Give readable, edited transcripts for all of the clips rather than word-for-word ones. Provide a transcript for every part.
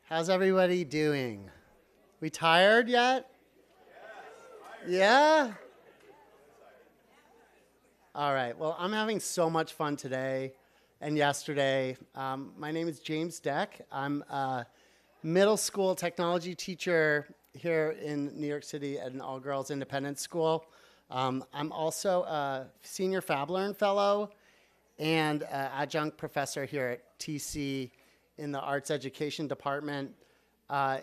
How's everybody doing? We tired yet? Yeah? All right, well, I'm having so much fun today and yesterday. My name is Jaymes Dec. I'm a middle school technology teacher here in New York City at an all-girls independent school. I'm also a senior FabLearn fellow and adjunct professor here at TC in the arts education department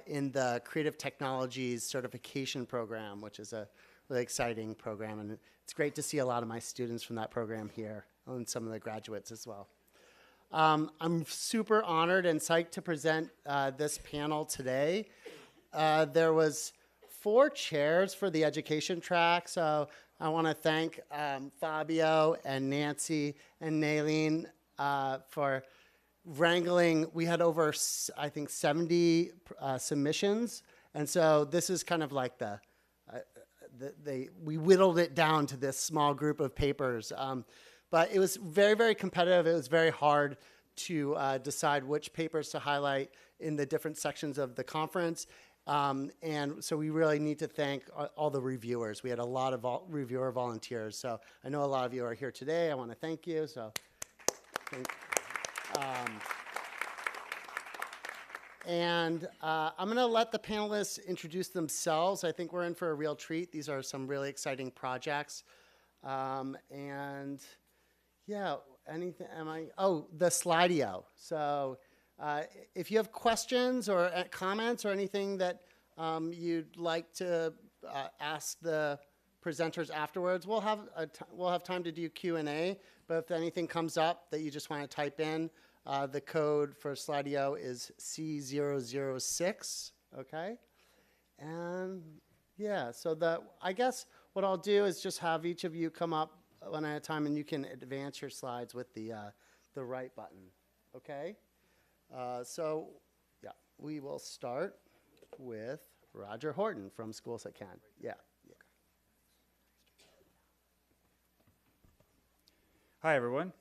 in the creative technologies certification program, which is a really exciting program. And it's great to see a lot of my students from that program here and some of the graduates as well. I'm super honored and psyched to present this panel today. There was 4 chairs for the education track, so I want to thank Fabio and Nancy and Nalin for wrangling. We had over, I think, 70 submissions, and so this is kind of like we whittled it down to this small group of papers. But it was very, very competitive. It was very hard to decide which papers to highlight in the different sections of the conference. And so we really need to thank all the reviewers. We had a lot of reviewer volunteers. So I know a lot of you are here today. I want to thank you. So I'm going to let the panelists introduce themselves. I think we're in for a real treat. These are some really exciting projects. And yeah, anything, the Slido. So if you have questions or comments or anything that you'd like to ask the presenters afterwards, we'll have time to do Q&A. But if anything comes up that you just want to type in, the code for Slido is C006, okay? And yeah, so I guess what I'll do is just have each of you come up one at a time, and you can advance your slides with the right button, okay? So yeah, we will start with Roger Horton from Schools That Can. Yeah. Hi, everyone.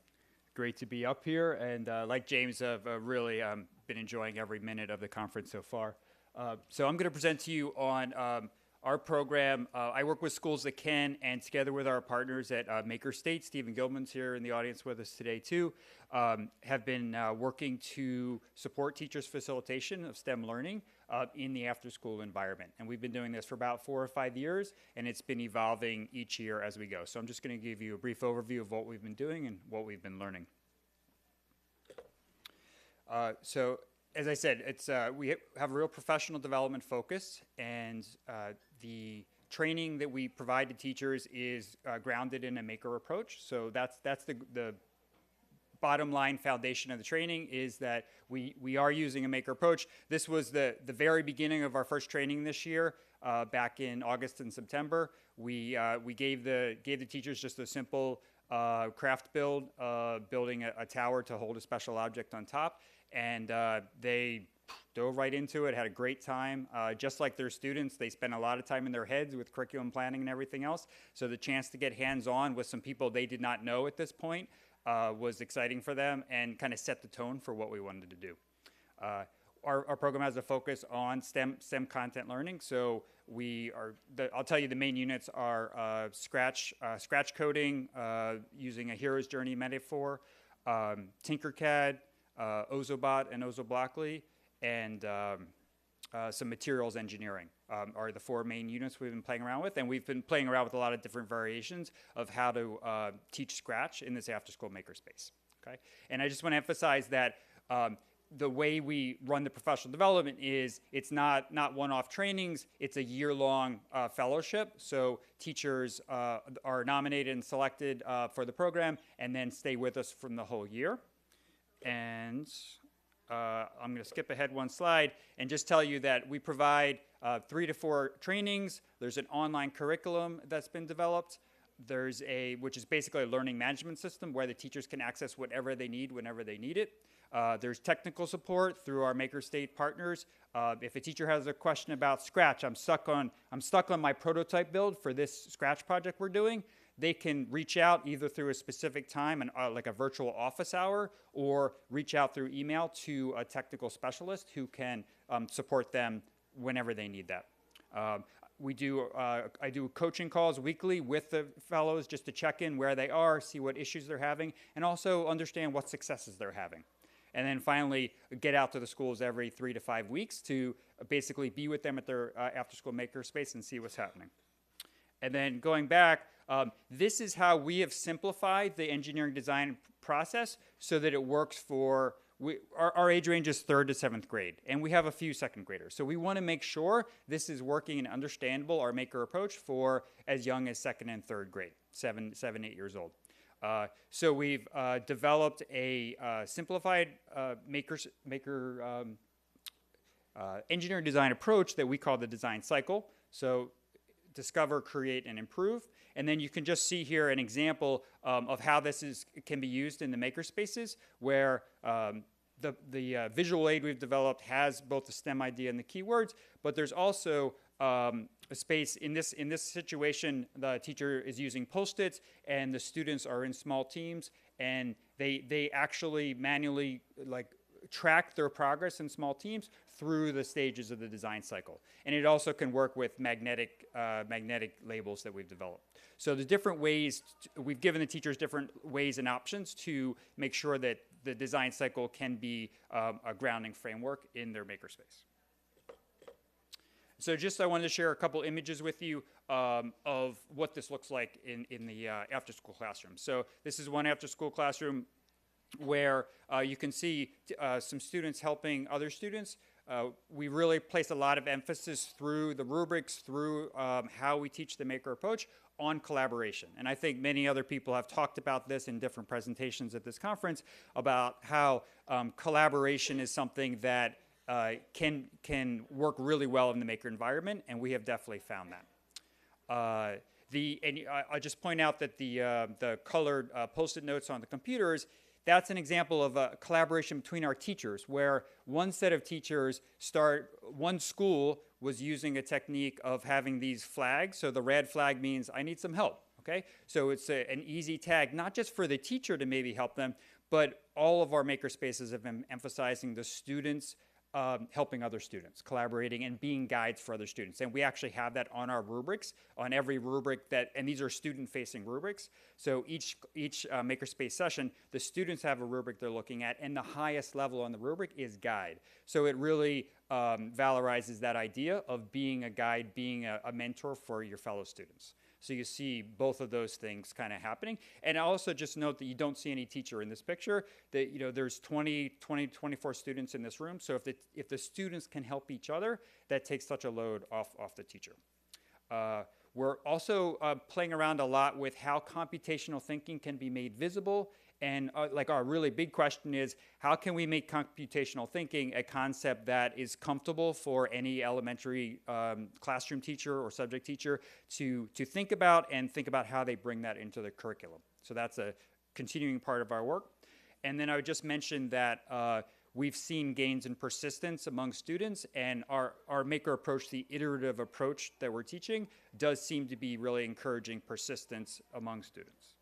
Great to be up here, and like James, I've really been enjoying every minute of the conference so far. So I'm going to present to you on our program. I work with Schools That Can, and together with our partners at Makerspaces, Stephen Gilman's here in the audience with us today too, have been working to support teachers' facilitation of STEM learning in the after-school environment. And we've been doing this for about 4 or 5 years, and it's been evolving each year as we go. So I'm just going to give you a brief overview of what we've been doing and what we've been learning. So as I said, we have a real professional development focus, and the training that we provide to teachers is grounded in a maker approach. So that's the bottom line foundation of the training, is that we are using a maker approach. This was the very beginning of our first training this year, back in August and September. We gave the teachers just a simple craft build, building a tower to hold a special object on top, and they dove right into it, had a great time. Just like their students, they spent a lot of time in their heads with curriculum planning and everything else. So the chance to get hands-on with some people they did not know at this point was exciting for them and kind of set the tone for what we wanted to do. Our program has a focus on STEM content learning. So I'll tell you the main units are scratch coding using a hero's journey metaphor, Tinkercad, Ozobot and Ozoblockly, and some materials engineering are the 4 main units we've been playing around with. And we've been playing around with a lot of different variations of how to teach Scratch in this after-school makerspace. Okay? And I just want to emphasize that the way we run the professional development is it's not one-off trainings, it's a year-long fellowship. So teachers are nominated and selected for the program and then stay with us from the whole year. And I'm going to skip ahead one slide and just tell you that we provide 3 to 4 trainings. There's an online curriculum that's been developed. Which is basically a learning management system where the teachers can access whatever they need whenever they need it. There's technical support through our Makerspace partners. If a teacher has a question about Scratch, I'm stuck on my prototype build for this Scratch project we're doing, they can reach out either through a specific time, and like a virtual office hour, or reach out through email to a technical specialist who can support them whenever they need that. I do coaching calls weekly with the fellows just to check in where they are, see what issues they're having, and also understand what successes they're having. And then finally, get out to the schools every 3 to 5 weeks to basically be with them at their after-school makerspace and see what's happening. And then going back, this is how we have simplified the engineering design process so that it works for, our age range is 3rd to 7th grade, and we have a few 2nd graders. So we want to make sure this is working and understandable, our maker approach, for as young as 2nd and 3rd grade, 7, 8 years old. So we've developed a simplified engineering design approach that we call the design cycle. So discover, create, and improve. And then you can just see here an example of how this can be used in the makerspaces, where the visual aid we've developed has both the STEM idea and the keywords, but there's also a space in this situation. The teacher is using Post-its, and the students are in small teams, and they actually manually track their progress in small teams through the stages of the design cycle. And it also can work with magnetic labels that we've developed. So the different ways, we've given the teachers different ways and options to make sure that the design cycle can be a grounding framework in their makerspace. So just I wanted to share a couple images with you of what this looks like in the after-school classroom. So this is one after-school classroom where you can see some students helping other students. We really place a lot of emphasis through the rubrics, through how we teach the maker approach, on collaboration. And I think many other people have talked about this in different presentations at this conference, about how collaboration is something that can work really well in the maker environment, and we have definitely found that. I just point out that the colored Post-it notes on the computers, that's an example of a collaboration between our teachers, where one set of teachers one school was using a technique of having these flags. So the red flag means I need some help, okay? So it's an easy tag, not just for the teacher to maybe help them, but all of our makerspaces have been emphasizing the students helping other students, collaborating and being guides for other students. And we actually have that on our rubrics, on every rubric and these are student-facing rubrics. So each makerspace session, the students have a rubric they're looking at, and the highest level on the rubric is guide. So it really valorizes that idea of being a guide, being a mentor for your fellow students. So you see both of those things kind of happening. And also just note that you don't see any teacher in this picture, that there's 24 students in this room. So if the students can help each other, that takes such a load off the teacher. We're also playing around a lot with how computational thinking can be made visible. And our really big question is, how can we make computational thinking a concept that is comfortable for any elementary classroom teacher or subject teacher to think about, and think about how they bring that into the curriculum. So that's a continuing part of our work. And then I would just mention that we've seen gains in persistence among students, and our maker approach, the iterative approach that we're teaching, does seem to be really encouraging persistence among students.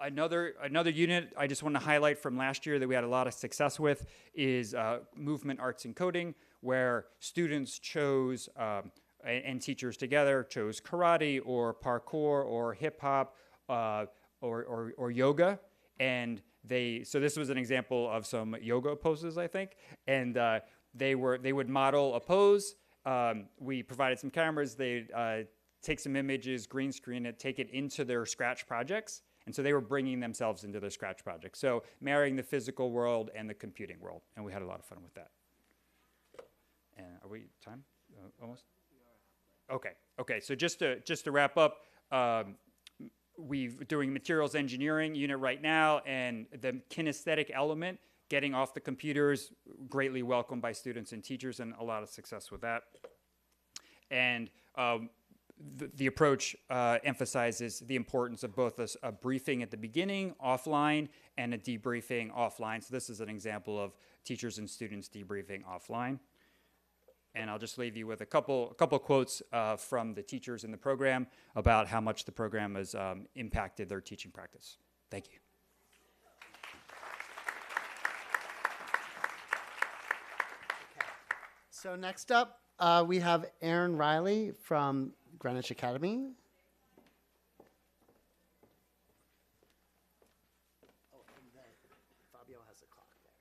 Another unit I just want to highlight from last year that we had a lot of success with is movement arts and coding, where students chose, and teachers together chose karate or parkour or hip hop or yoga. And so this was an example of some yoga poses, I think. And they would model a pose. We provided some cameras. They'd take some images, green screen it, take it into their Scratch projects. And so they were bringing themselves into their Scratch project. So marrying the physical world and the computing world. And we had a lot of fun with that. And are we time? Almost? Okay. So just to wrap up, we're doing materials engineering unit right now, and the kinesthetic element, getting off the computers, greatly welcomed by students and teachers, and a lot of success with that. And the approach emphasizes the importance of both a briefing at the beginning, offline, and a debriefing offline. So this is an example of teachers and students debriefing offline. And I'll just leave you with a couple quotes from the teachers in the program about how much the program has impacted their teaching practice. Thank you. So next up, we have Erin Riley from Greenwich Academy. Fabio has a clock there.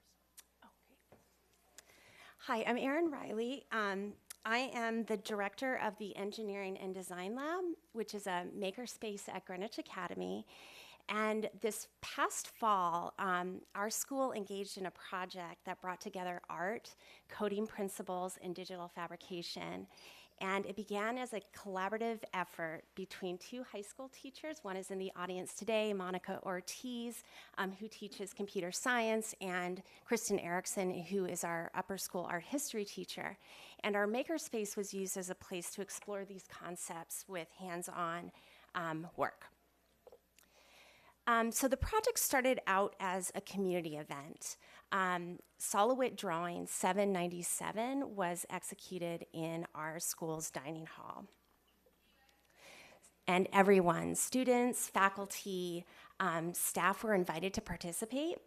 Hi, I'm Erin Riley. I am the director of the Engineering and Design Lab, which is a makerspace at Greenwich Academy. And this past fall, our school engaged in a project that brought together art, coding principles, and digital fabrication. And it began as a collaborative effort between two high school teachers. One is in the audience today, Monica Ortiz, who teaches computer science, and Kristen Erickson, who is our upper school art history teacher. And our makerspace was used as a place to explore these concepts with hands-on work. So the project started out as a community event. Solowit Drawing 797 was executed in our school's dining hall. And everyone, students, faculty, staff were invited to participate.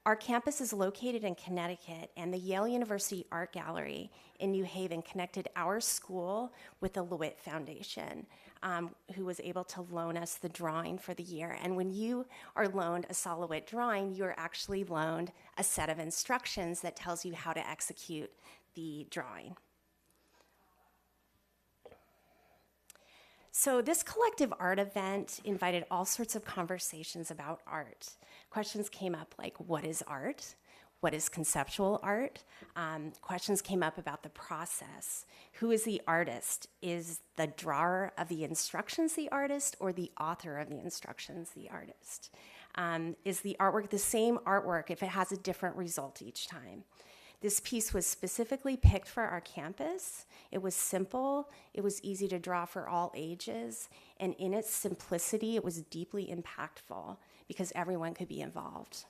Our campus is located in Connecticut, and the Yale University Art Gallery in New Haven connected our school with the LeWitt Foundation, who was able to loan us the drawing for the year. And when you are loaned a Solowit drawing, you're actually loaned a set of instructions that tells you how to execute the drawing. So this collective art event invited all sorts of conversations about art. Questions came up like, what is art? What is conceptual art? Questions came up about the process. Who is the artist? Is the drawer of the instructions the artist, or the author of the instructions the artist? Is the artwork the same artwork if it has a different result each time? This piece was specifically picked for our campus. It was simple, it was easy to draw for all ages, and in its simplicity, it was deeply impactful because everyone could be involved.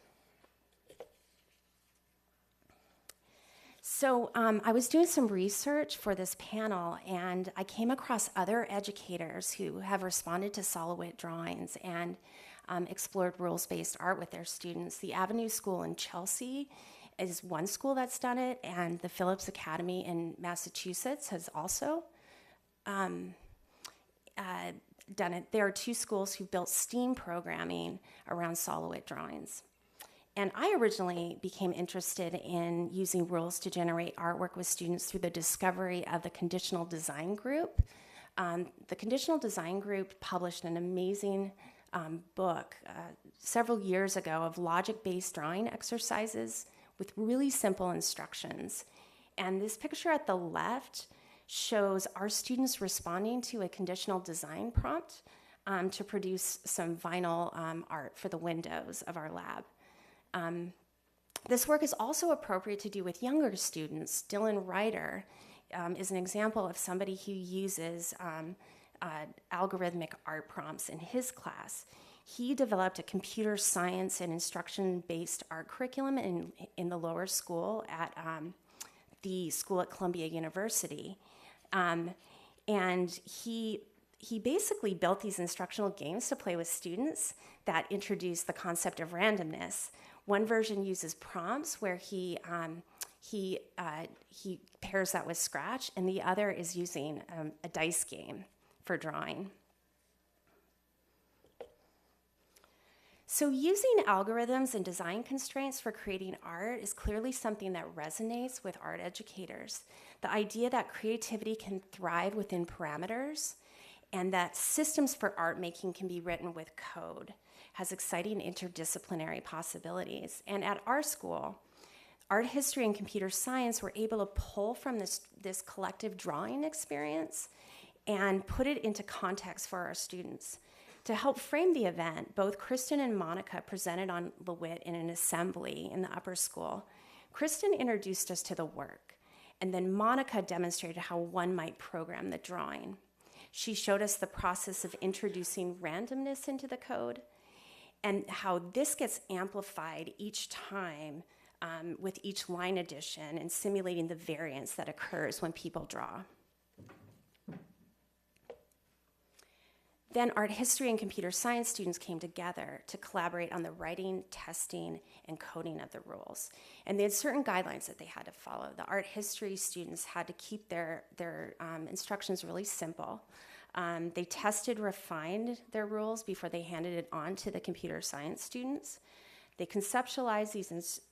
So I was doing some research for this panel, and I came across other educators who have responded to Solowit drawings and explored rules-based art with their students. The Avenue School in Chelsea is one school that's done it, and the Phillips Academy in Massachusetts has also done it. There are two schools who built STEAM programming around Solowit drawings. And I originally became interested in using rules to generate artwork with students through the discovery of the Conditional Design Group. The Conditional Design Group published an amazing book several years ago of logic-based drawing exercises with really simple instructions. And this picture at the left shows our students responding to a conditional design prompt to produce some vinyl art for the windows of our lab. This work is also appropriate to do with younger students. Dylan Ryder is an example of somebody who uses algorithmic art prompts in his class. He developed a computer science and instruction-based art curriculum in the lower school at the school at Columbia University. And he basically built these instructional games to play with students that introduce the concept of randomness. One version uses prompts where he pairs that with Scratch, and the other is using a dice game for drawing. So using algorithms and design constraints for creating art is clearly something that resonates with art educators. The idea that creativity can thrive within parameters and that systems for art making can be written with code has exciting interdisciplinary possibilities. And at our school, art history and computer science were able to pull from this collective drawing experience and put it into context for our students. To help frame the event, both Kristen and Monica presented on LeWitt in an assembly in the upper school. Kristen introduced us to the work, and then Monica demonstrated how one might program the drawing. She showed us the process of introducing randomness into the code and how this gets amplified each time with each line addition and simulating the variance that occurs when people draw. Then art history and computer science students came together to collaborate on the writing, testing, and coding of the rules. And they had certain guidelines that they had to follow. The art history students had to keep their instructions really simple. They tested, refined their rules before they handed it on to the computer science students. They conceptualized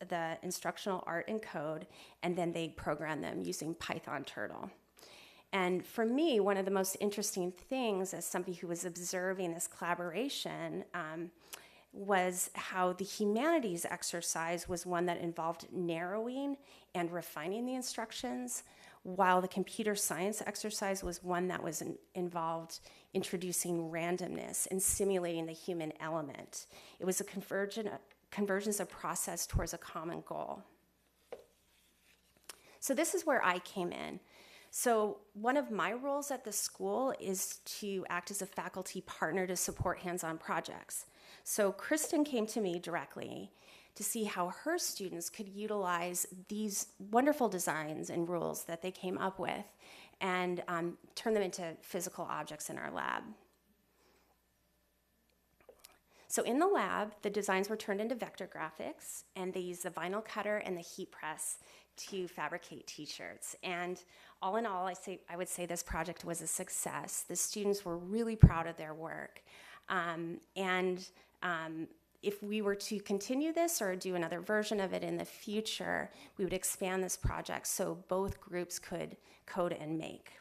the instructional art and code, and then they programmed them using Python Turtle. And for me, one of the most interesting things as somebody who was observing this collaboration was how the humanities exercise was one that involved narrowing and refining the instructions, while the computer science exercise was one that was involved introducing randomness and simulating the human element. It was a convergence of process towards a common goal. So this is where I came in. So one of my roles at the school is to act as a faculty partner to support hands-on projects. So Kristen came to me directly to see how her students could utilize these wonderful designs and rules that they came up with and turn them into physical objects in our lab. So in the lab, the designs were turned into vector graphics, and they used the vinyl cutter and the heat press to fabricate t-shirts. And all in all, I would say this project was a success. The students were really proud of their work. If we were to continue this or do another version of it in the future, we would expand this project so both groups could code and make.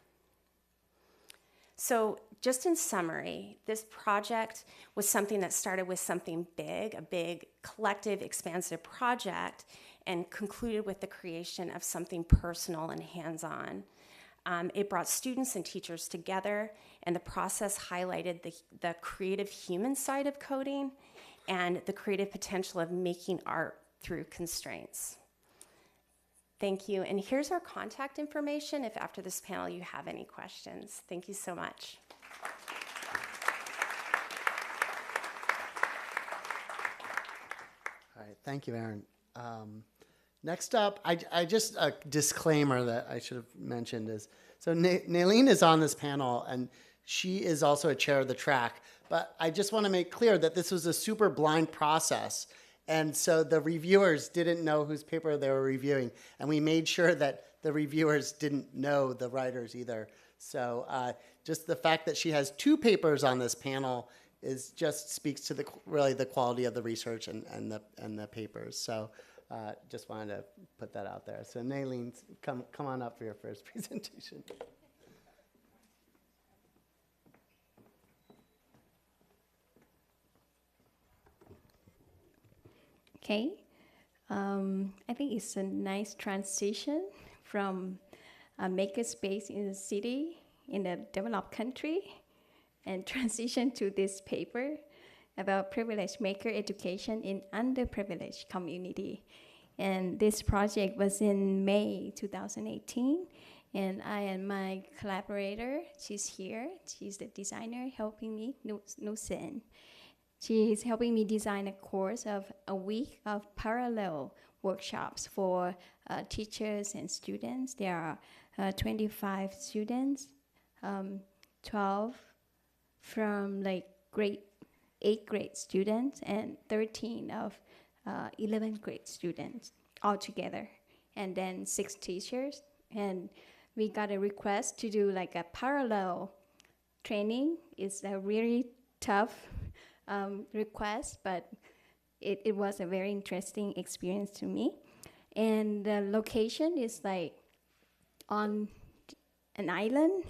So just in summary, this project was something that started with something big, a big collective, expansive project, and concluded with the creation of something personal and hands-on. It brought students and teachers together, and the process highlighted the creative human side of coding and the creative potential of making art through constraints. Thank you, and here's our contact information if after this panel you have any questions. Thank you so much. All right, thank you, Erin. Next up, I just a disclaimer that I should have mentioned is, so Nalin is on this panel, and she is also a chair of the track, but I just want to make clear that this was a super blind process, and so the reviewers didn't know whose paper they were reviewing, and we made sure that the reviewers didn't know the writers either. So just the fact that she has two papers on this panel just speaks to really the quality of the research and the papers. So just wanted to put that out there. So Nalin, come on up for your first presentation. Okay, I think it's a nice transition from a makerspace in the city, in a developed country, and transition to this paper about privileged maker education in underprivileged community. And this project was in May 2018, and I and my collaborator, she's here, she's the designer helping me, Nusen. She is helping me design a course of a week of parallel workshops for teachers and students. There are 25 students, 12 from like grade 8th grade students and 13 of 11th grade students all together, and then 6 teachers. And we got a request to do like a parallel training. It's a really tough request, but it was a very interesting experience to me. And the location is like on an island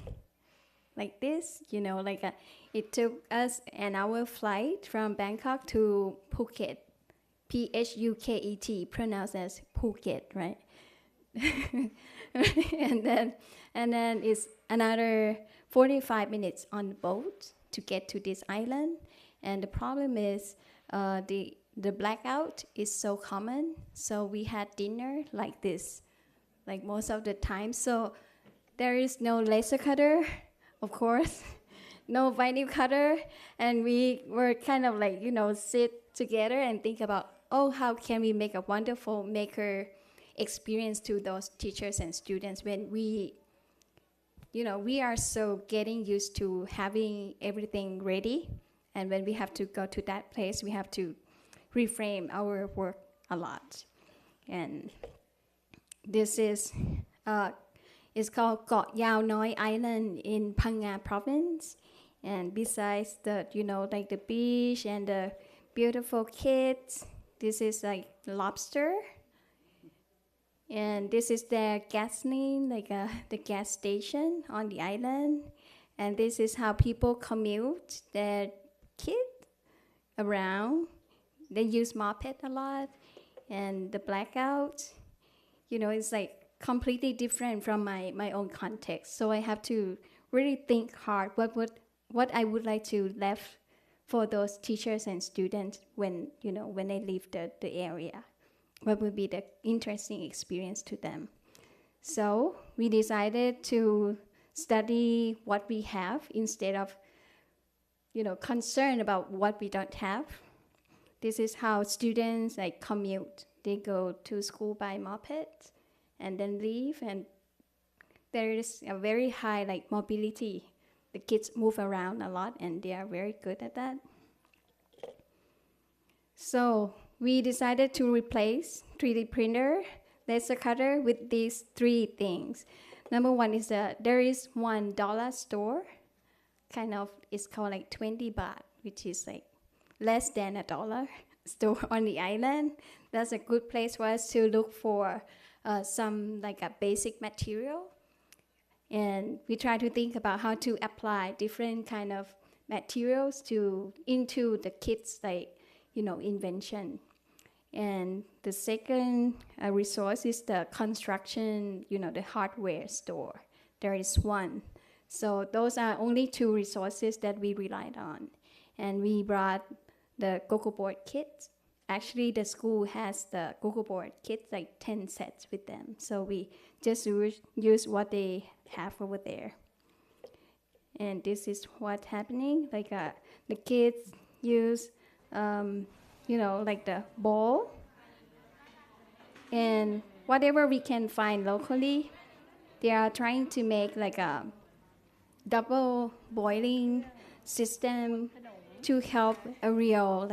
like this, you know, like it took us an hour flight from Bangkok to Phuket, Phuket, pronounced as Phuket, right? and then it's another 45 minutes on the boat to get to this island. And the problem is the blackout is so common. So we had dinner like this, like most of the time. So there is no laser cutter, of course, no vinyl cutter. And we were kind of like, you know, sit together and think about oh, how can we make a wonderful maker experience to those teachers and students when we are so getting used to having everything ready. And when we have to go to that place, we have to reframe our work a lot. And this is, it's called Got Yao Noi Island in Phang Nga province. And besides the, like the beach and the beautiful kids, this is like lobster. And this is their gasoline, like the gas station on the island. And this is how people commute their kids around. They use moped a lot. And the blackout, it's like completely different from my own context. So I have to really think hard what I would like to left for those teachers and students when they leave the area. What would be the interesting experience to them? So we decided to study what we have instead of, concerned about what we don't have. This is how students commute. They go to school by moped and then leave, and there is a very high mobility. The kids move around a lot, and they are very good at that. So we decided to replace 3D printer, laser cutter with these 3 things. Number one is there is $1 store, it's called 20 baht, which is less than $1 store on the island. That's a good place for us to look for some a basic material. And we try to think about how to apply different kind of materials into the kids' invention. And the second resource is the construction, the hardware store. There is one. So those are only 2 resources that we relied on. And we brought the Go-Go board kits. Actually, the school has the Go-Go board kits, 10 sets with them. So we just use what they have over there. And this is what's happening. The kids use the ball and whatever we can find locally. They are trying to make a double boiling system to help a real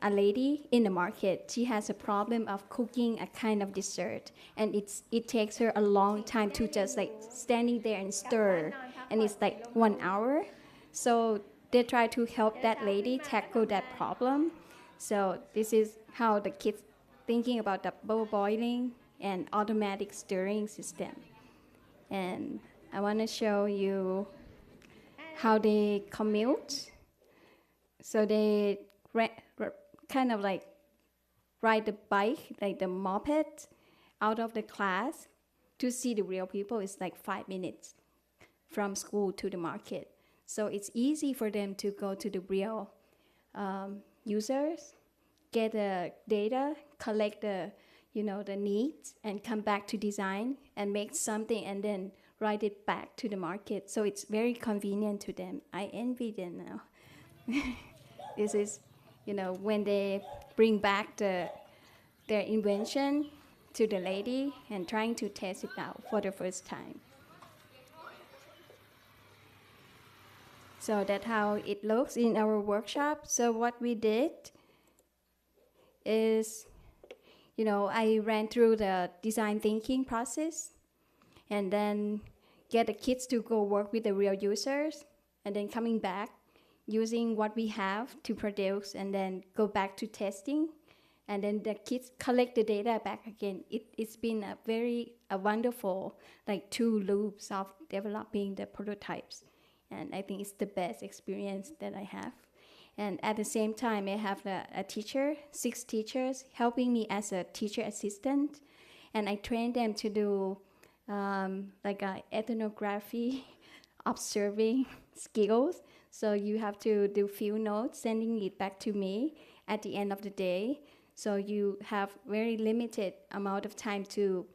a lady in the market. She has a problem of cooking a kind of dessert, and it takes her a long time to just standing there and stir, and it's 1 hour. So they try to help that lady tackle that problem. So this is how the kids thinking about the boiling and automatic stirring system. And I want to show you how they commute. So they ride the bike, the moped, out of the class to see the real people. It's 5 minutes from school to the market. So it's easy for them to go to the real users, get the data, collect the needs, and come back to design and make something and then write it back to the market. So it's very convenient to them. I envy them now. This is, when they bring back their invention to the lady and trying to test it out for the first time. So that's how it looks in our workshop. So what we did is, I ran through the design thinking process and then get the kids to go work with the real users and then coming back using what we have to produce and then go back to testing. And then the kids collect the data back again. It's been a wonderful 2 loops of developing the prototypes. And I think it's the best experience that I have. And at the same time, I have a teacher, 6 teachers, helping me as a teacher assistant. And I train them to do ethnography, observing skills. So you have to do few notes, sending it back to me at the end of the day. So you have very limited amount of time to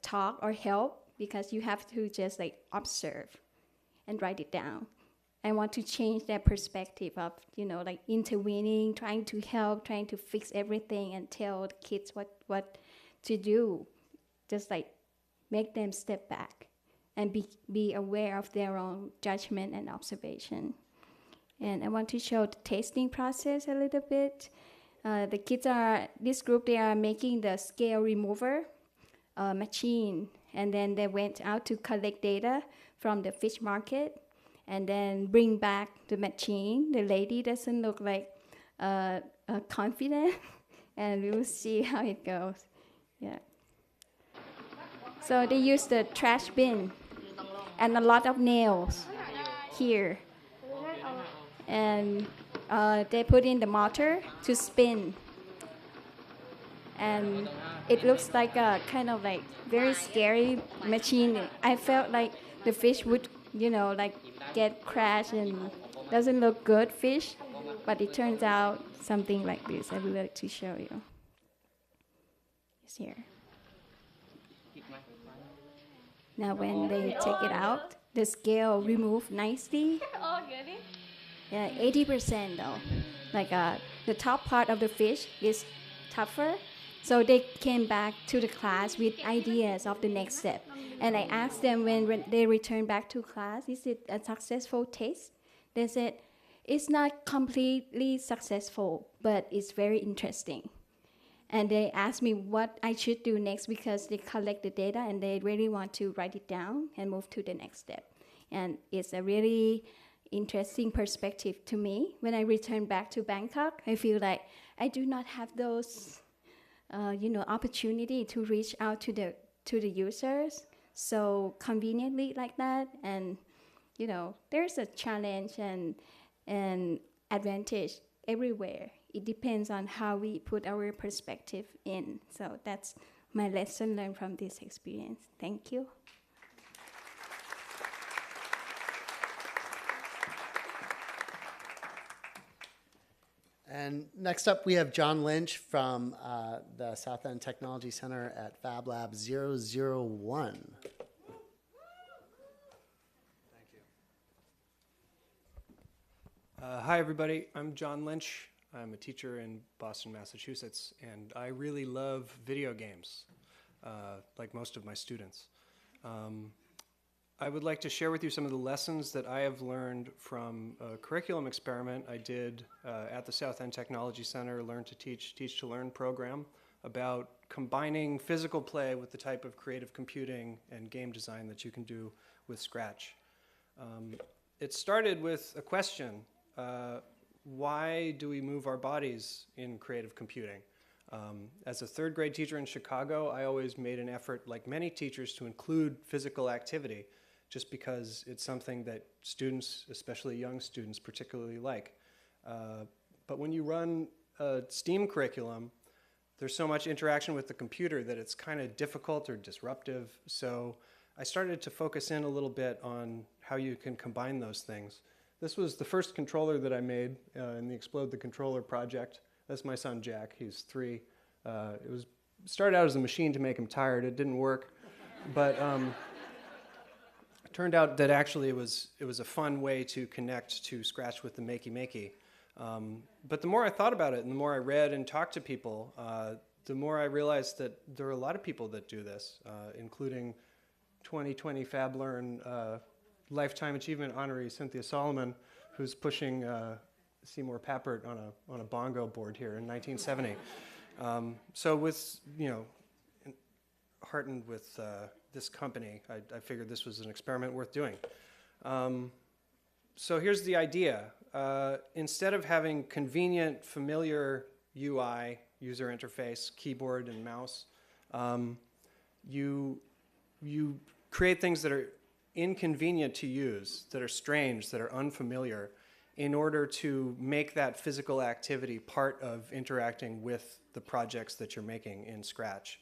talk or help because you have to just observe and write it down. I want to change that perspective of, like intervening, trying to help, trying to fix everything and tell the kids what to do. Just like make them step back and be aware of their own judgment and observation. And I want to show the tasting process a little bit. The kids this group, they are making the scale remover machine. And then they went out to collect data from the fish market and then bring back the machine. The lady doesn't look like confident, and we will see how it goes. Yeah. So they use the trash bin and a lot of nails here. And they put in the motor to spin. And it looks like a kind of like very scary machine. I felt like the fish would, like get crashed and doesn't look good fish, but it turns out something like this. I would like to show you. It's here. Now when they take it out, the scale removed nicely. Yeah, 80% though. Like the top part of the fish is tougher. So they came back to the class with ideas of the next step. And I asked them when they returned back to class, is it a successful taste? They said, it's not completely successful, but it's very interesting. And they asked me what I should do next because they collect the data and they really want to write it down and move to the next step. And it's a really interesting perspective to me. When I return back to Bangkok, I feel like I do not have those opportunity to reach out to the users so conveniently like that. And there's a challenge and advantage everywhere. It depends on how we put our perspective in. So that's my lesson learned from this experience. Thank you. And next up, we have John Lynch from the Southland Technology Center at FabLab 001. Thank you. Hi, everybody. I'm John Lynch. I'm a teacher in Boston, Massachusetts, and I really love video games, like most of my students. I would like to share with you some of the lessons that I have learned from a curriculum experiment I did at the Southland Technology Center, Learn to Teach, Teach to Learn program, about combining physical play with the type of creative computing and game design that you can do with Scratch. It started with a question. Why do we move our bodies in creative computing? As a third grade teacher in Chicago, I always made an effort, like many teachers, to include physical activity, just because it's something that students, especially young students, particularly like. But when you run a STEAM curriculum, there's so much interaction with the computer that it's kind of difficult or disruptive. So I started to focus in a little bit on how you can combine those things. This was the first controller that I made in the Explode the Controller project. That's my son Jack, he's 3. It started out as a machine to make him tired. It didn't work, but it turned out that actually it was a fun way to connect to Scratch with the Makey. But the more I thought about it and the more I read and talked to people, the more I realized that there are a lot of people that do this, including 2020 FabLearn Lifetime Achievement honoree Cynthia Solomon, who's pushing Seymour Papert on a bongo board here in 1970. So with, heartened with this company, I figured this was an experiment worth doing. So here's the idea. Instead of having convenient, familiar UI, user interface, keyboard and mouse, you create things that are inconvenient to use, that are strange, that are unfamiliar, in order to make that physical activity part of interacting with the projects that you're making in Scratch.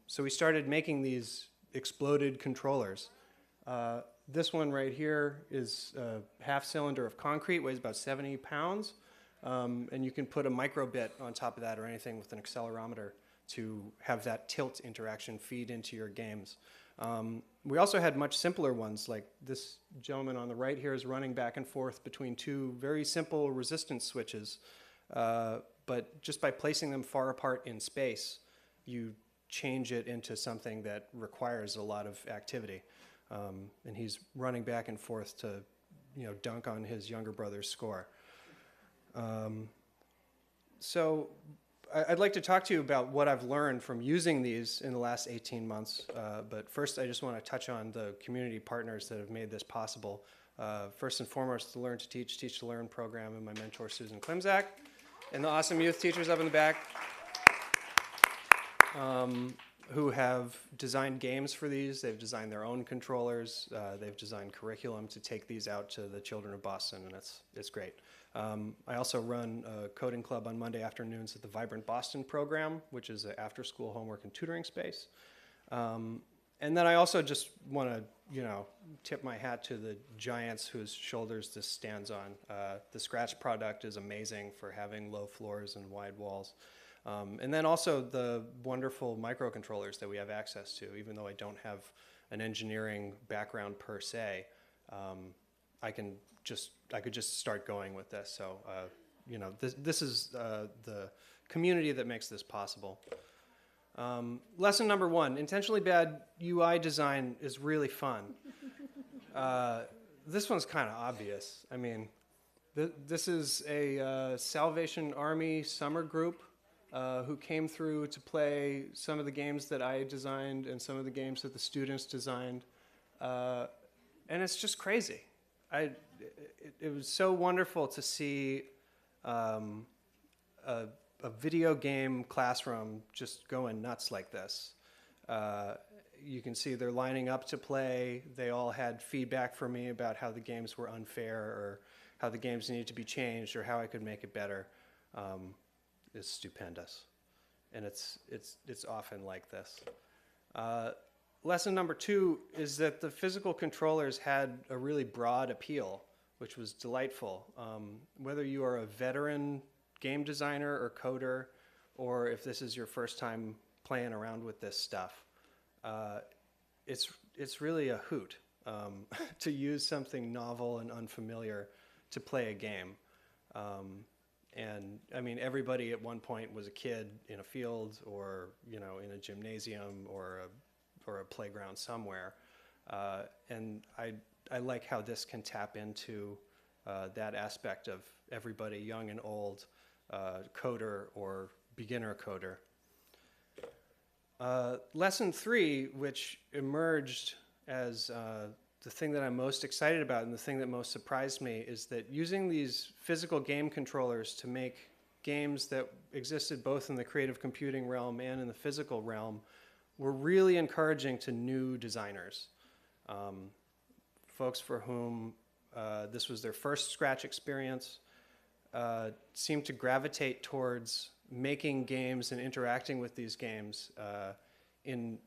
So we started making these exploded controllers. This one right here is a half cylinder of concrete, weighs about 70 pounds, and you can put a microbit on top of that or anything with an accelerometer to have that tilt interaction feed into your games. We also had much simpler ones, like this gentleman on the right here is running back and forth between two very simple resistance switches, but just by placing them far apart in space, you change it into something that requires a lot of activity. And he's running back and forth to, dunk on his younger brother's score. So I'd like to talk to you about what I've learned from using these in the last 18 months. But first, I just want to touch on the community partners that have made this possible. First and foremost, the Learn to Teach, Teach to Learn program and my mentor, Susan Klimczak, and the awesome youth teachers up in the back who have designed games for these. They've designed their own controllers. They've designed curriculum to take these out to the children of Boston, and it's great. I also run a coding club on Monday afternoons at the Vibrant Boston program, which is an after-school homework and tutoring space. And then I also just want to, tip my hat to the giants whose shoulders this stands on. The Scratch product is amazing for having low floors and wide walls. And then also the wonderful microcontrollers that we have access to. Even though I don't have an engineering background per se, I could just start going with this. So, this is the community that makes this possible. Lesson number 1, intentionally bad UI design is really fun. This one's kind of obvious. I mean, this is a Salvation Army summer group who came through to play some of the games that I designed and some of the games that the students designed. And it's just crazy. It was so wonderful to see a video game classroom just going nuts like this. You can see they're lining up to play. They all had feedback from me about how the games were unfair or how the games needed to be changed or how I could make it better. It's stupendous. And it's often like this. Lesson number 2 is that the physical controllers had a really broad appeal, which was delightful. Whether you are a veteran game designer or coder, or if this is your first time playing around with this stuff, it's really a hoot to use something novel and unfamiliar to play a game. And I mean, everybody at one point was a kid in a field or, in a gymnasium or a playground somewhere. And I like how this can tap into that aspect of everybody, young and old, coder or beginner coder. Lesson 3, which emerged as the thing that I'm most excited about and the thing that most surprised me, is that using these physical game controllers to make games that existed both in the creative computing realm and in the physical realm were really encouraging to new designers. Folks for whom this was their first Scratch experience seemed to gravitate towards making games and interacting with these games in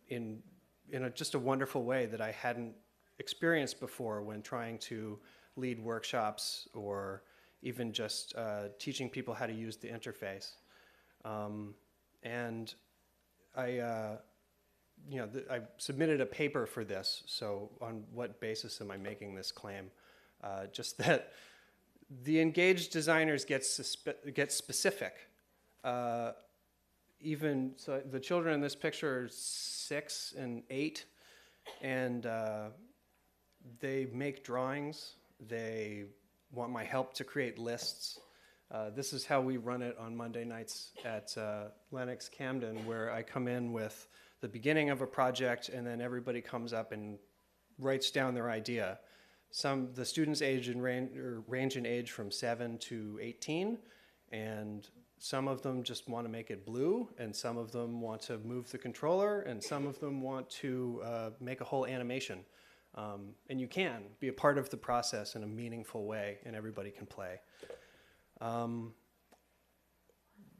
just a wonderful way that I hadn't experienced before when trying to lead workshops or even just teaching people how to use the interface. And I submitted a paper for this, so on what basis am I making this claim? Just that the engaged designers get specific. Even so, the children in this picture are 6 and 8, and they make drawings. They want my help to create lists. This is how we run it on Monday nights at Lenox Camden, where I come in with the beginning of a project, and then everybody comes up and writes down their idea. The students range in age from 7 to 18, and some of them just want to make it blue, and some of them want to move the controller, and some of them want to make a whole animation. And you can be a part of the process in a meaningful way, and everybody can play.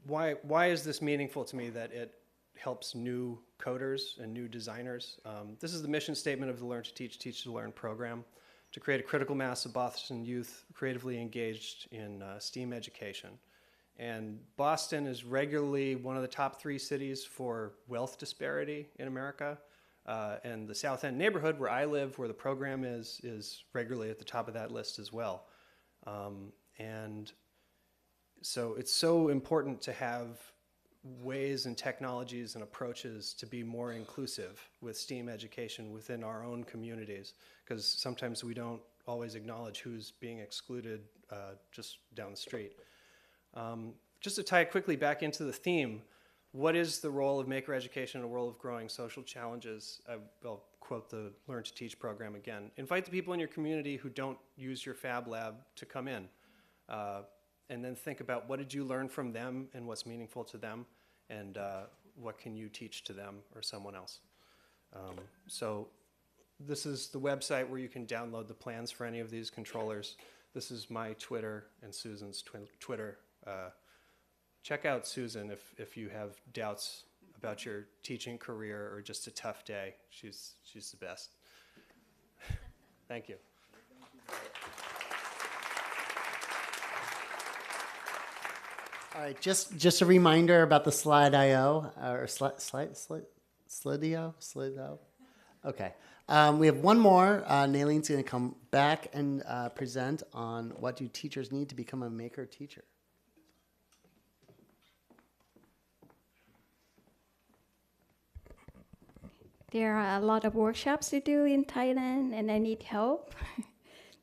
Why is this meaningful to me that it helps new coders and new designers? This is the mission statement of the Learn to Teach, Teach to Learn program: to create a critical mass of Boston youth creatively engaged in STEAM education. And Boston is regularly one of the top 3 cities for wealth disparity in America. And the Southland neighborhood where I live, where the program is regularly at the top of that list as well. And so it's so important to have ways and technologies and approaches to be more inclusive with STEAM education within our own communities, because sometimes we don't always acknowledge who's being excluded just down the street. Just to tie it quickly back into the theme, what is the role of maker education in a world of growing social challenges? I'll quote the Learn to Teach program again. Invite the people in your community who don't use your Fab Lab to come in. And then think about what did you learn from them and what's meaningful to them, and what can you teach to them or someone else. So this is the website where you can download the plans for any of these controllers. This is my Twitter and Susan's Twitter. Check out Susan if you have doubts about your teaching career or just a tough day. She's the best. Thank you. All right, just a reminder about the Slide.io, or Slido. Okay, we have one more. Nalin's going to come back and present on what do teachers need to become a maker teacher. There are a lot of workshops to do in Thailand, and I need help.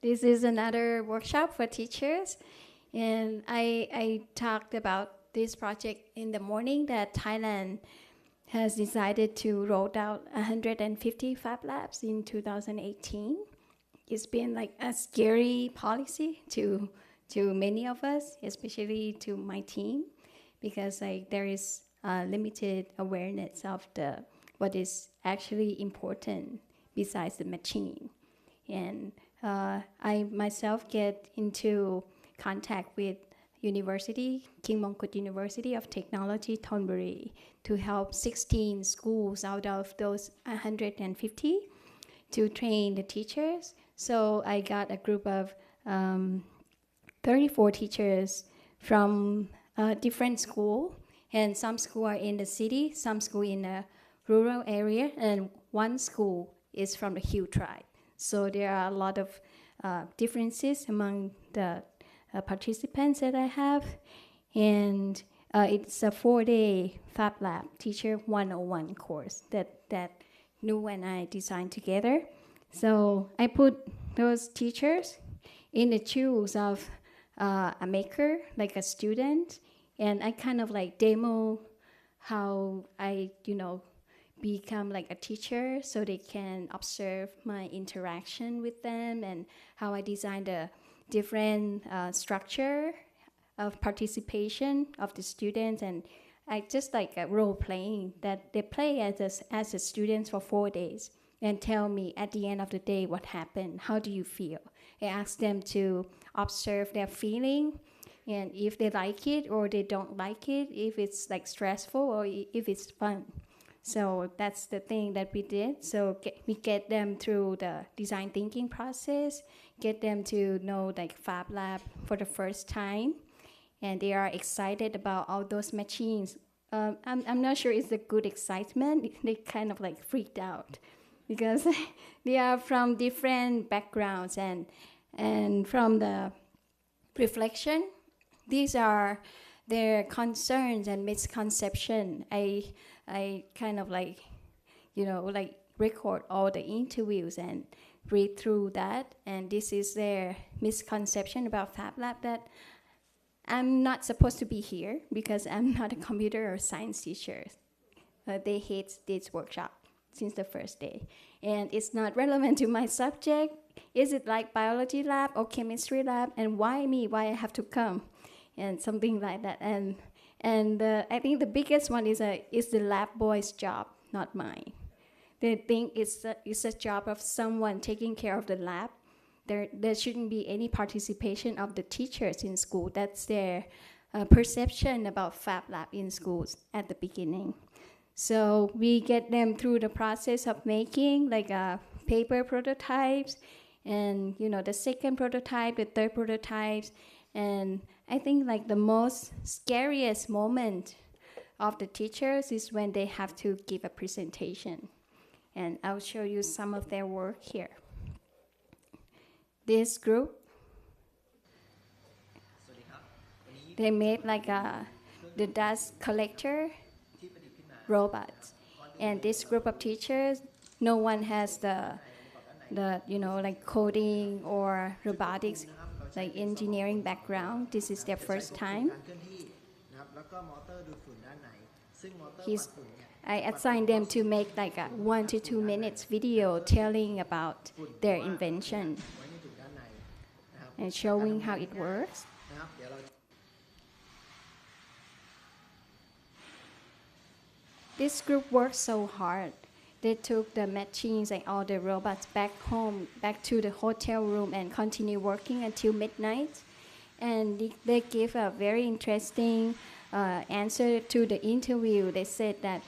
This is another workshop for teachers. And I talked about this project in the morning that Thailand has decided to roll out 150 Fab Labs in 2018. It's been like a scary policy to many of us, especially to my team, because like there is limited awareness of what is actually important besides the machine. And I myself get into contact with University, King Mongkut University of Technology, Thonburi, to help 16 schools out of those 150 to train the teachers. So I got a group of 34 teachers from different schools, and some schools are in the city, some schools in a rural area, and one school is from the Hill tribe. So there are a lot of differences among the participants that I have, and it's a 4-day Fab Lab Teacher 101 course that Nu and I designed together. So I put those teachers in the shoes of a maker, like a student, and I kind of like demo how I, become like a teacher, so they can observe my interaction with them and how I designed a different structure of participation of the students. And I just like a role playing that they play as a students for 4 days and tell me at the end of the day what happened, how do you feel. I ask them to observe their feeling, and if they like it or they don't like it, if it's like stressful or if it's fun. So that's the thing that we did. So we get them through the design thinking process, get them to know like Fab Lab for the first time, and they are excited about all those machines. I'm not sure it's a good excitement. They kind of like freaked out because they are from different backgrounds, and from the reflection, these are their concerns and misconceptions. I kind of like, record all the interviews and read through that. And this is their misconception about Fab Lab, that I'm not supposed to be here because I'm not a computer or science teacher. They hate this workshop since the first day. And it's not relevant to my subject. Is it like biology lab or chemistry lab? And why me? Why I have to come? And something like that. And I think the biggest one is the lab boy's job, not mine. They think it's a job of someone taking care of the lab. There shouldn't be any participation of the teachers in school. That's their perception about Fab Lab in schools at the beginning. So we get them through the process of making like paper prototypes, and the second prototype, the third prototypes. And I think like the most scariest moment of the teachers is when they have to give a presentation. And I'll show you some of their work here. This group, they made like the dust collector robot. And this group of teachers, no one has the like coding or robotics, like engineering background. This is their first time. I assigned them to make like a 1 to 2 minutes video telling about their invention and showing how it works. This group worked so hard. They took the machines and all the robots back home, back to the hotel room, and continued working until midnight. And they gave a very interesting answer to the interview. They said that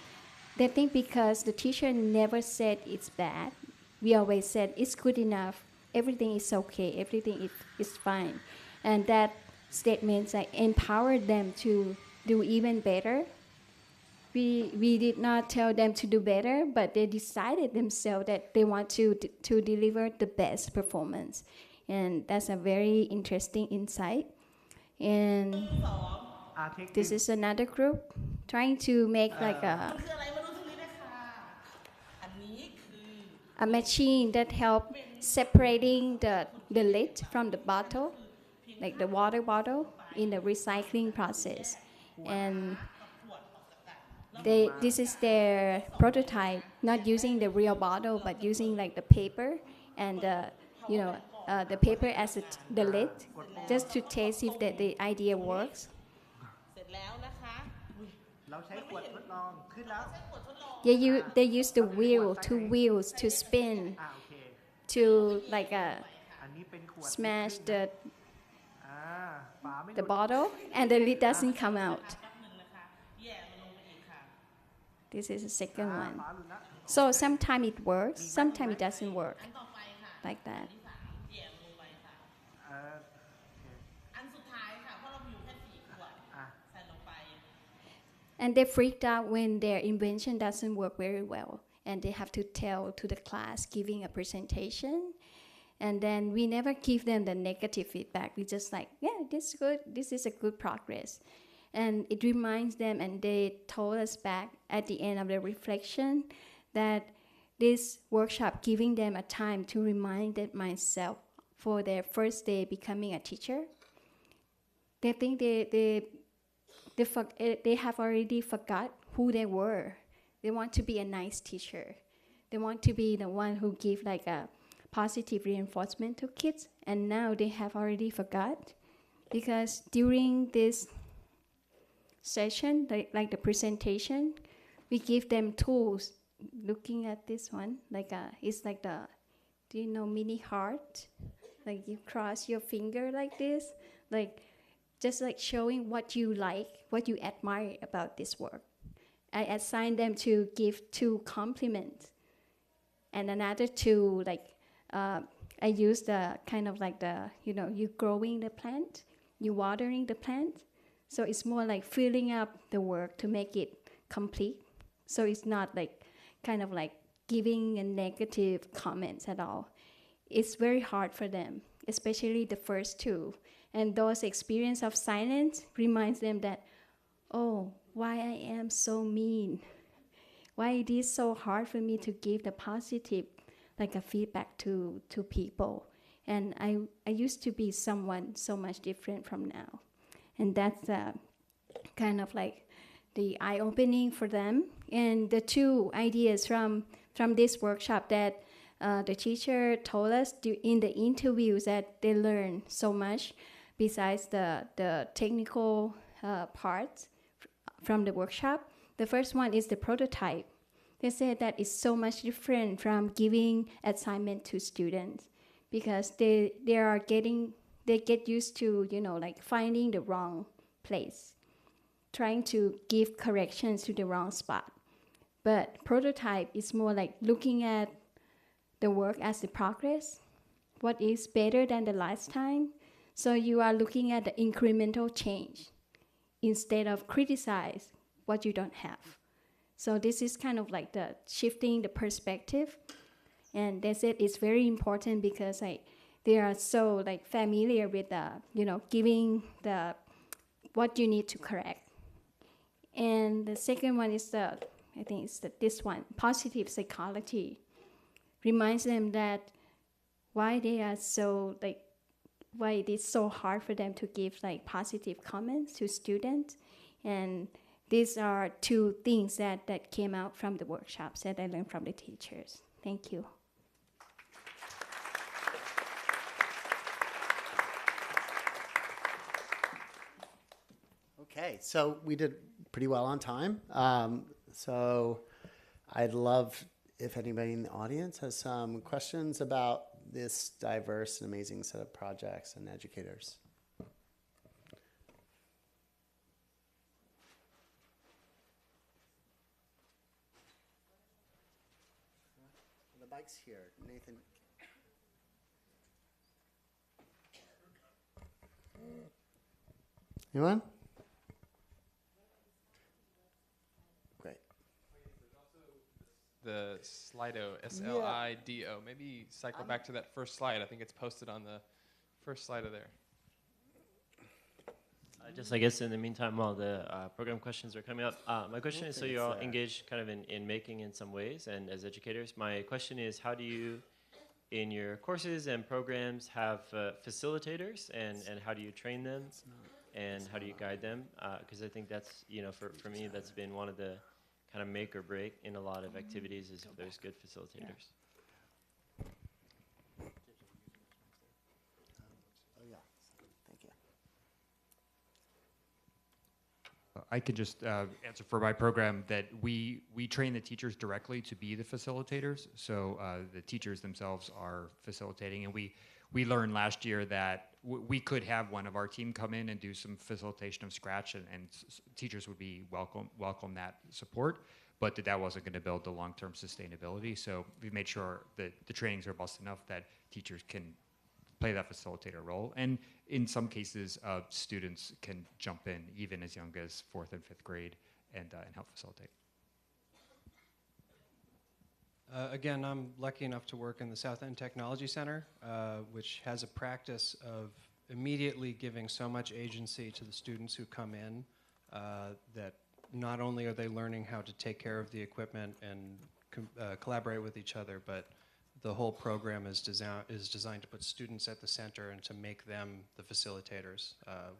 they think because the teacher never said it's bad, we always said it's good enough, everything is okay, everything is fine. And that statement empowered them to do even better. We did not tell them to do better, but they decided themselves that they want to deliver the best performance. And that's a very interesting insight. And this is another group trying to make like a machine that help separating the lid from the bottle, like the water bottle, in the recycling process. And this is their prototype, not using the real bottle, but using like the paper and the paper as the lid, just to test if the idea works. They use the two wheels to spin, to like smash the bottle, and the lid doesn't come out. This is the second one. So sometimes it works, sometimes it doesn't work, like that. And they freaked out when their invention doesn't work very well, and they have to tell to the class giving a presentation. And then we never give them the negative feedback. We just like, yeah, this is good. This is a good progress. And it reminds them, and they told us back at the end of the reflection that this workshop giving them a time to remind myself for their first day becoming a teacher. They think they have already forgot who they were. They want to be a nice teacher. They want to be the one who give like a positive reinforcement to kids, and now they have already forgot, because during this session, like the presentation, we give them tools. Looking at this one, it's like the, do you know mini heart? Like you cross your finger like this, like just like showing what you like, what you admire about this work. I assigned them to give 2 compliments, and another 2 I used the kind of like the, you growing the plant, you watering the plant. So it's more like filling up the work to make it complete. So it's not like kind of like giving a negative comments at all. It's very hard for them, especially the first 2. And those experience of silence reminds them that, oh, why I am so mean? Why it is so hard for me to give the positive, like a feedback to people. And I used to be someone so much different from now. And that's kind of like the eye-opening for them. And the 2 ideas from this workshop that the teacher told us in the interviews that they learned so much besides the technical parts from the workshop. The first one is the prototype. They said that it's so much different from giving assignment to students, because they get used to, like finding the wrong place, trying to give corrections to the wrong spot. But prototype is more like looking at the work as the progress, what is better than the last time. So you are looking at the incremental change instead of criticize what you don't have. So this is kind of like the shifting the perspective. And that's it. It's very important because they are so like familiar with the, giving the what you need to correct. And the second one is I think it's this one, positive psychology. Reminds them that why they are so like, why it is so hard for them to give like positive comments to students. And these are two things that came out from the workshops that I learned from the teachers. Thank you. Okay, so we did pretty well on time. So I'd love if anybody in the audience has some questions about this diverse and amazing set of projects and educators. The mic's here, Nathan. Anyone? Great. The Slido, S-L-I-D-O. Maybe cycle back to that first slide. I think it's posted on the first slide of there. Just, I guess, in the meantime, while the program questions are coming up, my question is, so you're all engaged kind of in making in some ways, and as educators, my question is, how do you, in your courses and programs, have facilitators, and how do you train them, and how do you guide them? Because I think that's, for me, that's been one of the kind of make or break in a lot of activities is if there's good facilitators. Oh, yeah. Thank you. I could just answer for my program that we train the teachers directly to be the facilitators. So the teachers themselves are facilitating, and we learned last year that we could have one of our team come in and do some facilitation of scratch, and teachers would be welcome that support, but that wasn't going to build the long-term sustainability. So we made sure that the trainings are robust enough that teachers can play that facilitator role. And in some cases, students can jump in even as young as 4th and 5th grade and help facilitate. Again, I'm lucky enough to work in the Southland Technology Center, which has a practice of immediately giving so much agency to the students who come in that not only are they learning how to take care of the equipment and collaborate with each other, but the whole program is designed to put students at the center and to make them the facilitators,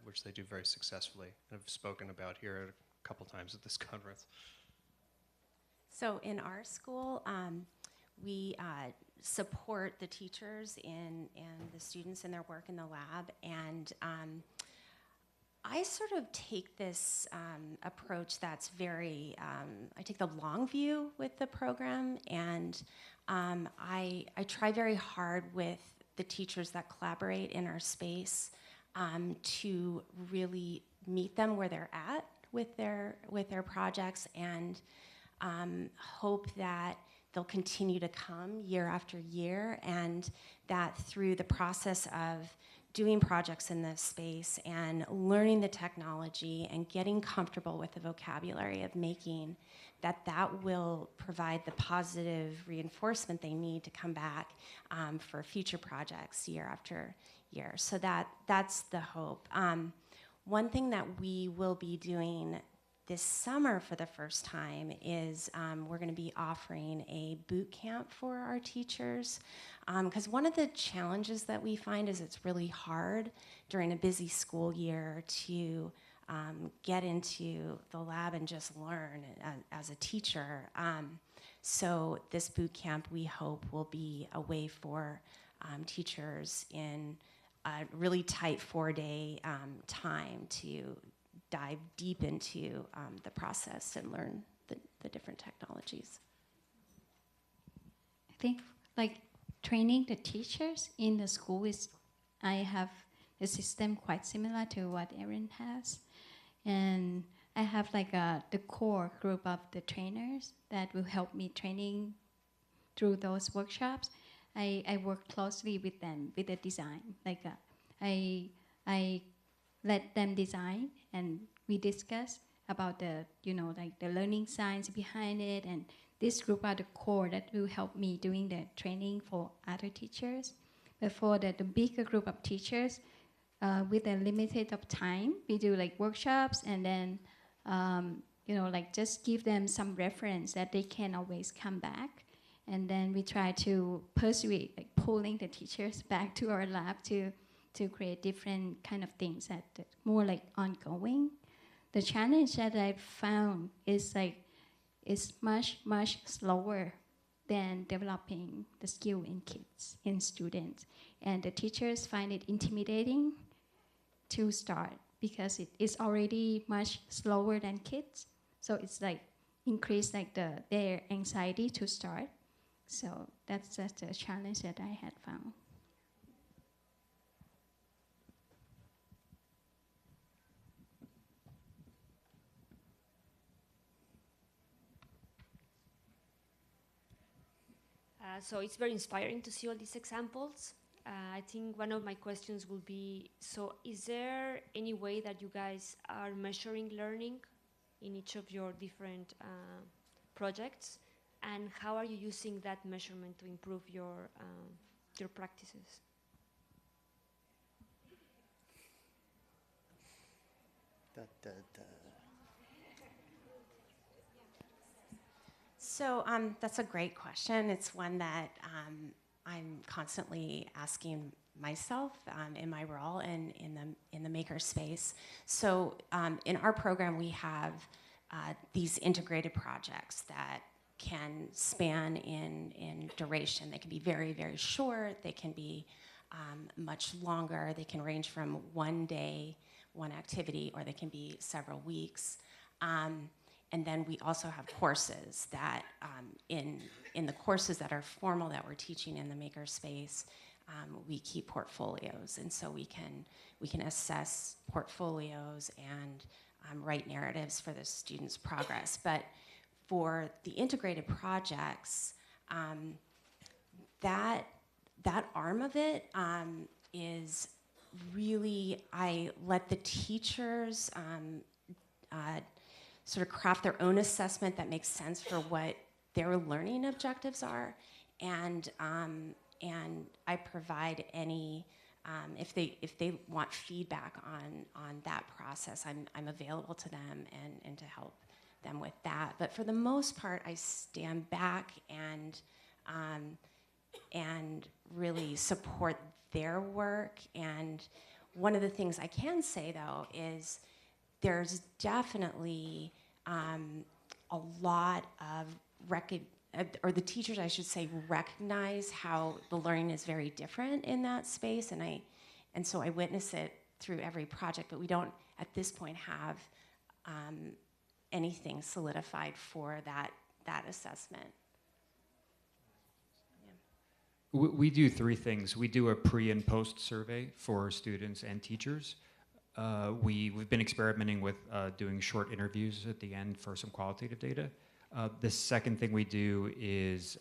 which they do very successfully. I've spoken about here a couple times at this conference. So in our school, we support the teachers and the students in their work in the lab, and I sort of take this approach that's very, I take the long view with the program, and I try very hard with the teachers that collaborate in our space to really meet them where they're at with their projects, and hope that they'll continue to come year after year, and that through the process of doing projects in this space and learning the technology and getting comfortable with the vocabulary of making, that will provide the positive reinforcement they need to come back for future projects year after year. So that's the hope. One thing that we will be doing this summer for the first time is we're going to be offering a boot camp for our teachers, because one of the challenges that we find is it's really hard during a busy school year to get into the lab and just learn as a teacher. So this boot camp, we hope, will be a way for teachers in a really tight 4-day time to dive deep into the process and learn the different technologies. I think like training the teachers in the school I have a system quite similar to what Erin has. And I have like the core group of the trainers that will help me training through those workshops. I work closely with them with the design. Like I let them design, and we discuss about the, like the learning science behind it. And this group are the core that will help me doing the training for other teachers. But for the bigger group of teachers, with a limited of time, we do like workshops and then, like just give them some reference that they can always come back. And then we try to persuade, like pulling the teachers back to our lab to create different kind of things that more like ongoing. The challenge that I found is like, it's much, much slower than developing the skill in kids, in students. And the teachers find it intimidating to start because it is already much slower than kids. So it's like increase like their anxiety to start. So that's just a challenge that I had found. So it's very inspiring to see all these examples. I think one of my questions will be, so is there any way that you guys are measuring learning in each of your different projects? And how are you using that measurement to improve your practices? So that's a great question. It's one that I'm constantly asking myself in my role and in the makerspace. So in our program, we have these integrated projects that can span in duration. They can be very, very short. They can be much longer. They can range from one day, one activity, or they can be several weeks. And then we also have courses that, in the courses that are formal that we're teaching in the makerspace, we keep portfolios, and so we can assess portfolios and write narratives for the students' progress. But for the integrated projects, that arm of it is really, I let the teachers sort of craft their own assessment that makes sense for what their learning objectives are, and I provide any if they want feedback on that process, I'm available to them and to help them with that. But for the most part, I stand back and really support their work. And one of the things I can say though is there's definitely a lot of or the teachers, I should say, recognize how the learning is very different in that space, and so I witness it through every project, but we don't at this point have anything solidified for that assessment. Yeah. We do three things. We do a pre and post survey for students and teachers. We've been experimenting with doing short interviews at the end for some qualitative data. The second thing we do is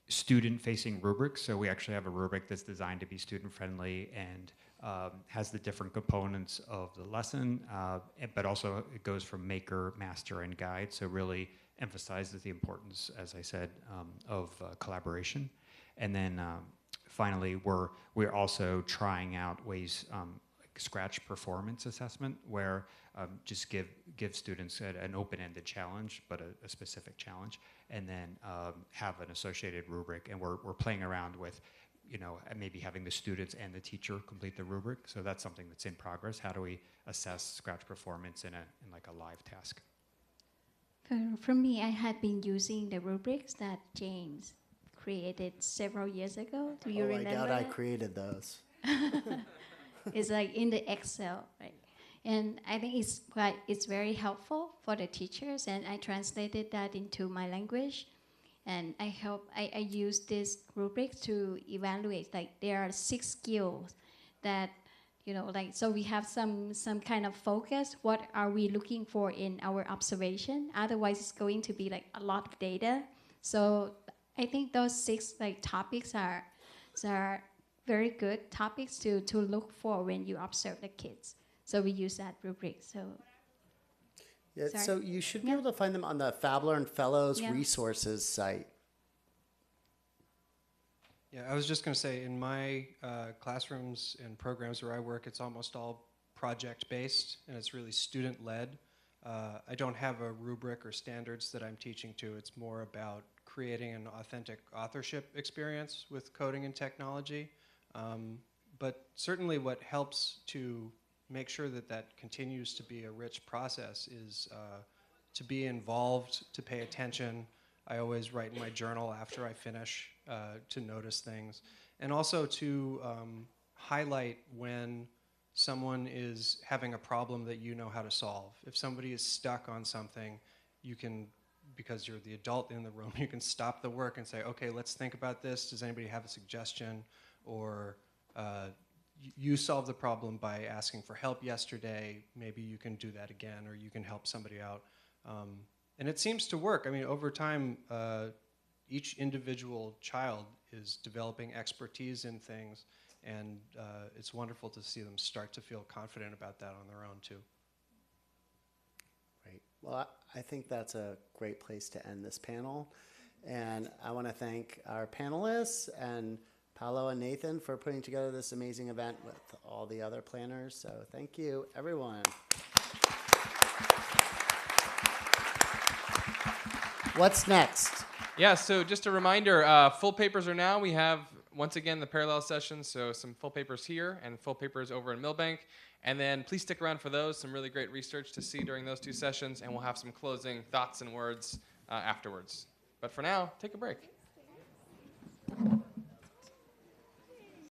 student-facing rubrics. So we actually have a rubric that's designed to be student-friendly and has the different components of the lesson, but also it goes from maker, master, and guide. So really emphasizes the importance, as I said, of collaboration. And then finally, we're also trying out ways Scratch performance assessment, where just give students an open-ended challenge, but a specific challenge, and then have an associated rubric. And we're playing around with, maybe having the students and the teacher complete the rubric. So that's something that's in progress. How do we assess Scratch performance in like a live task? For me, I had been using the rubrics that Jaymes created several years ago. Do you remember? I doubt that? I created those. It's like in the Excel, right? And I think it's very helpful for the teachers, and I translated that into my language, and I use this rubric to evaluate, like there are 6 skills that, so we have some kind of focus. What are we looking for in our observation? Otherwise, it's going to be like a lot of data. So I think those 6 topics are very good topics to look for when you observe the kids. So we use that rubric. So Yeah, Sorry. so you should be able to find them on the FabLearn Fellows Yeah. resources site. Yeah, I was just going to say, in my classrooms and programs where I work, it's almost all project-based, and it's really student-led. I don't have a rubric or standards that I'm teaching to. It's more about creating an authentic authorship experience with coding and technology. But certainly what helps to make sure that that continues to be a rich process is to be involved, to pay attention. I always write in my journal after I finish to notice things. And also to highlight when someone is having a problem that you know how to solve. If somebody is stuck on something, you can, because you're the adult in the room, you can stop the work and say, okay, let's think about this. Does anybody have a suggestion? Or you solved the problem by asking for help yesterday. Maybe you can do that again, or you can help somebody out. And it seems to work. I mean, over time, each individual child is developing expertise in things, and it's wonderful to see them start to feel confident about that on their own, too. Great. Well, I think that's a great place to end this panel. And I want to thank our panelists and Paolo and Nathan for putting together this amazing event with all the other planners. So thank you, everyone. What's next? Yeah, so just a reminder, full papers are now. We have, once again, the parallel sessions, so some full papers here and full papers over in Millbank. And then please stick around for those, some really great research to see during those two sessions, and we'll have some closing thoughts and words afterwards. But for now, take a break.